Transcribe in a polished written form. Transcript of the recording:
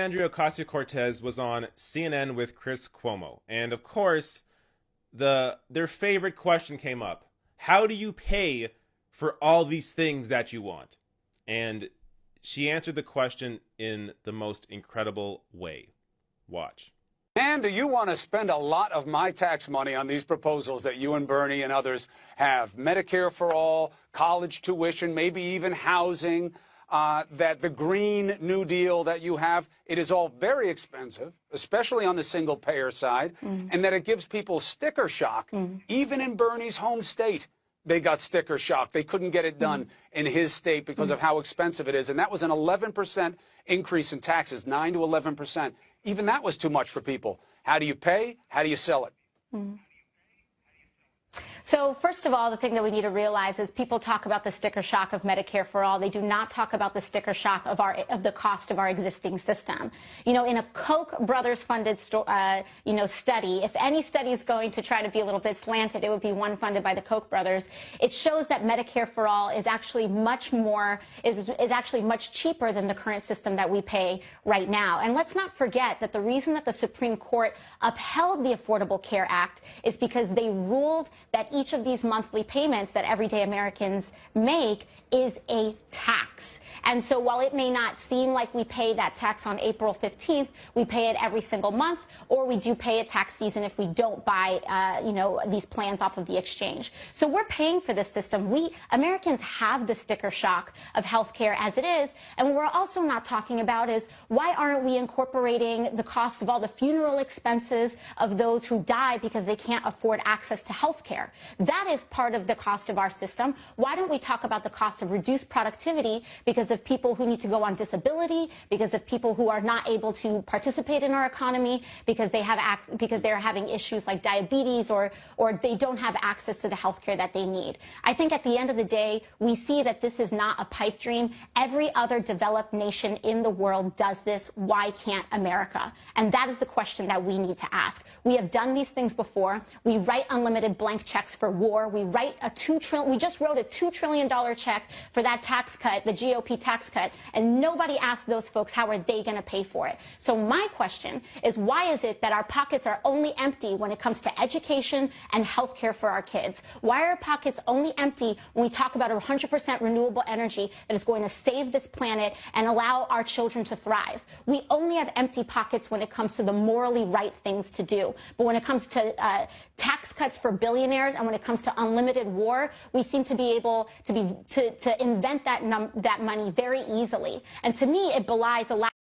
Alexandria Ocasio-Cortez was on CNN with Chris Cuomo, and of course, their favorite question came up. How do you pay for all these things that you want? And she answered the question in the most incredible way. Watch. And do you want to spend a lot of my tax money on these proposals that you and Bernie and others have? Medicare for all, college tuition, maybe even housing, that the Green New Deal that you have, it is all very expensive, especially on the single payer side, and that it gives people sticker shock. Even in Bernie's home state, they got sticker shock. They couldn't get it done in his state because of how expensive it is. And that was an 11% increase in taxes, 9 to 11%. Even that was too much for people. How do you pay? How do you sell it? So first of all, the thing that we need to realize is people talk about the sticker shock of Medicare for all. They do not talk about the sticker shock of the cost of our existing system. You know, in a Koch brothers funded study, if any study is going to try to be a little bit slanted, it would be one funded by the Koch brothers. It shows that Medicare for all is actually much cheaper than the current system that we pay right now. And let's not forget that the reason that the Supreme Court upheld the Affordable Care Act is because they ruled that each of these monthly payments that everyday Americans make is a tax. And so while it may not seem like we pay that tax on April 15th, we pay it every single month, or we do pay a tax season if we don't buy, these plans off of the exchange. So we're paying for this system. We Americans have the sticker shock of health care as it is. And what we're also not talking about is why aren't we incorporating the cost of all the funeral expenses of those who die because they can't afford access to health care? That is part of the cost of our system. Why don't we talk about the cost of reduced productivity because of people who need to go on disability, because of people who are not able to participate in our economy, because they're having issues like diabetes or they don't have access to the health care that they need. I think at the end of the day, we see that this is not a pipe dream. Every other developed nation in the world does this. Why can't America? And that is the question that we need to ask. We have done these things before. We write unlimited blank checks for war. We just wrote a $2 trillion check for that tax cut, the GOP tax cut, and nobody asked those folks how are they going to pay for it. So my question is, why is it that our pockets are only empty when it comes to education and health care for our kids? Why are our pockets only empty when we talk about 100% renewable energy that is going to save this planet and allow our children to thrive? We only have empty pockets when it comes to the morally right things to do. But when it comes to tax cuts for billionaires and when it comes to unlimited war, we seem to be able to invent that money very easily. And to me, it belies a lack